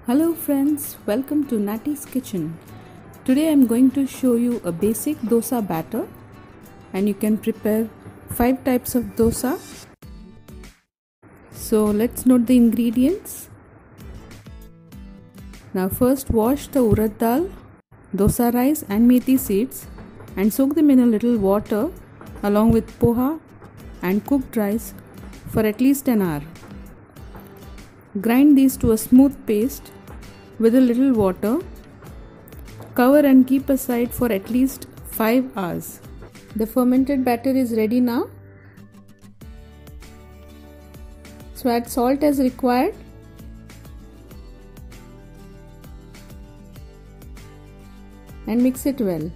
Hello friends, welcome to Natty's Kitchen. Today I am going to show you a basic dosa batter and you can prepare 5 types of dosa. So let's note the ingredients. Now first wash the urad dal, dosa rice and methi seeds and soak them in a little water along with poha and cooked rice for at least an hour. Grind these to a smooth paste with a little water. Cover and keep aside for at least 5 hours. The fermented batter is ready now. So add salt as required. And mix it well.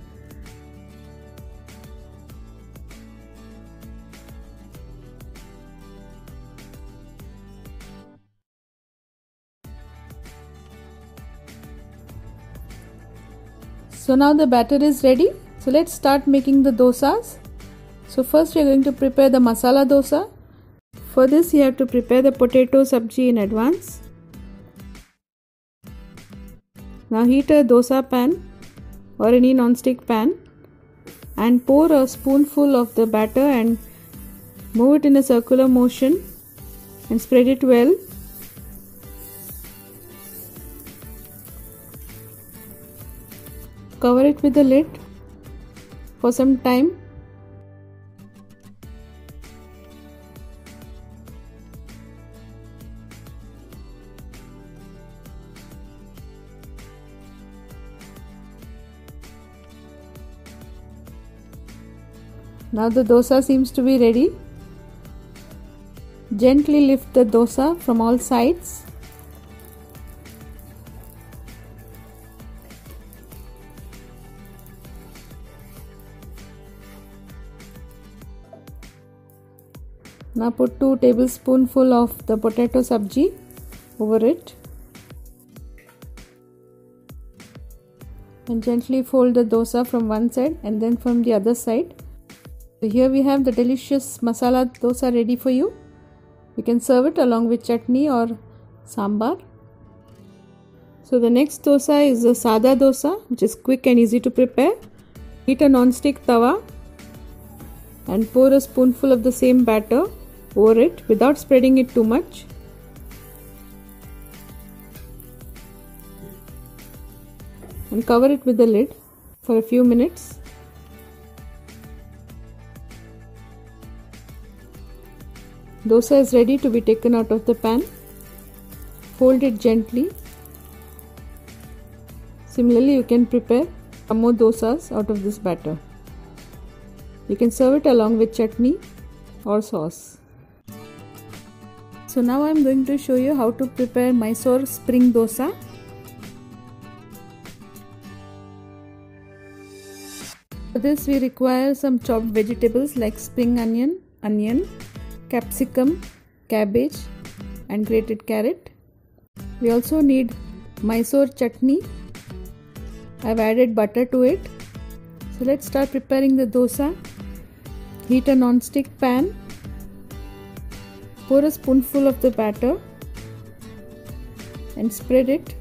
So now the batter is ready. So let's start making the dosas. So first we are going to prepare the masala dosa. For this you have to prepare the potato sabji in advance. Now heat a dosa pan or any non-stick pan and pour a spoonful of the batter and move it in a circular motion and spread it well. Cover it with the lid for some time. Now the dosa seems to be ready. Gently lift the dosa from all sides. Now put 2 tablespoonfuls of the potato sabji over it and gently fold the dosa from one side and then from the other side. So here we have the delicious masala dosa ready for you. You can serve it along with chutney or sambar. So the next dosa is the sada dosa, which is quick and easy to prepare. Heat a non-stick tawa and pour a spoonful of the same batter over it without spreading it too much. And cover it with the lid for a few minutes. Dosa is ready to be taken out of the pan. Fold it gently. Similarly, you can prepare some more dosas out of this batter. You can serve it along with chutney or sauce. So now I am going to show you how to prepare Mysore spring dosa. For this we require some chopped vegetables like spring onion, capsicum, cabbage and grated carrot. We also need Mysore chutney. I have added butter to it. So let's start preparing the dosa. Heat a non-stick pan. Pour a spoonful of the batter and spread it.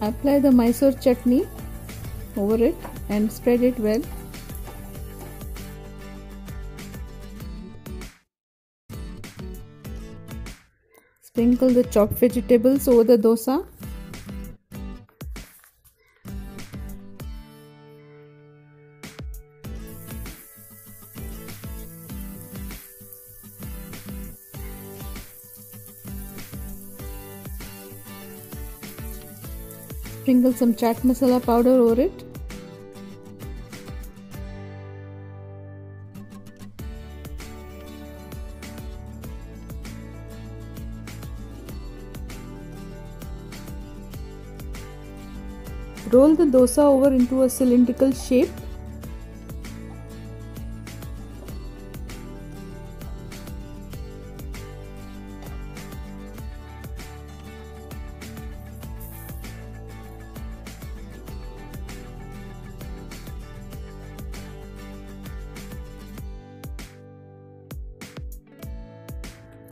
Apply the Mysore chutney over it and spread it well. Sprinkle the chopped vegetables over the dosa. Sprinkle some chaat masala powder over it. Roll the dosa over into a cylindrical shape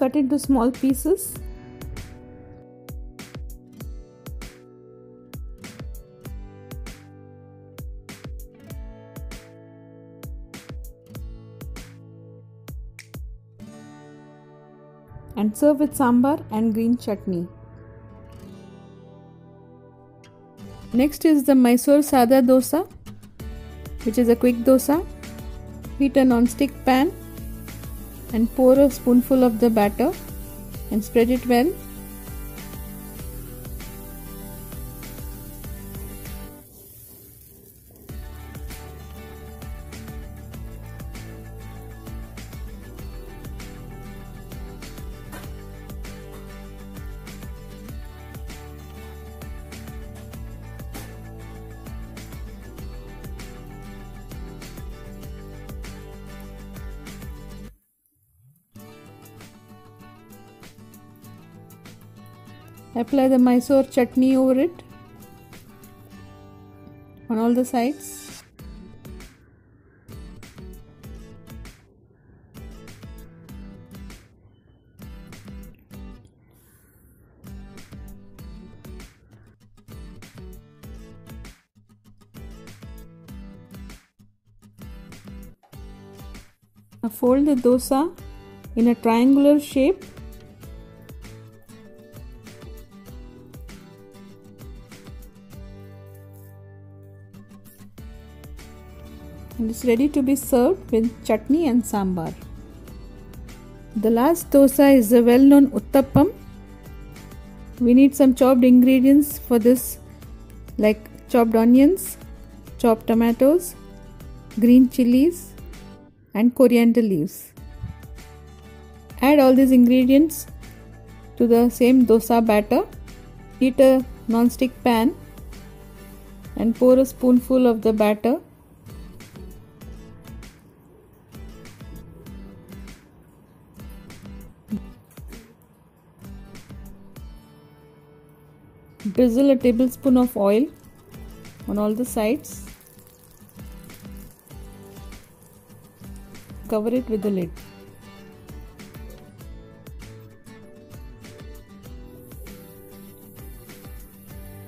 cut into small pieces. And serve with sambar and green chutney. Next is the Mysore Sada dosa, which is a quick dosa. Heat a non-stick pan and pour a spoonful of the batter and spread it well. Apply the Mysore chutney over it on all the sides. Now fold the dosa in a triangular shape . And it's ready to be served with chutney and sambar. The last dosa is the well-known uttappam. We need some chopped ingredients for this, like chopped onions, chopped tomatoes, green chilies and coriander leaves. Add all these ingredients to the same dosa batter. Heat a non-stick pan and pour a spoonful of the batter . Drizzle a tablespoon of oil on all the sides. Cover it with the lid.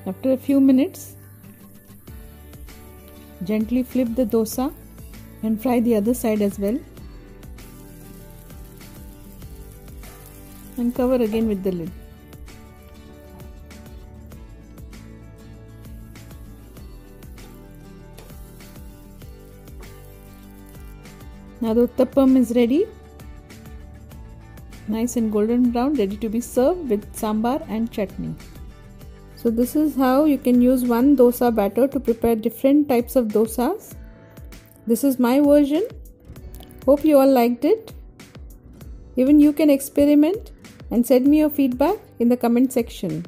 After a few minutes, gently flip the dosa and fry the other side as well. And cover again with the lid. Now the uttappam is ready, nice and golden brown, ready to be served with sambar and chutney. So this is how you can use one dosa batter to prepare different types of dosas. This is my version. Hope you all liked it. Even you can experiment and send me your feedback in the comment section.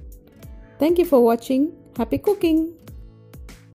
Thank you for watching. Happy cooking!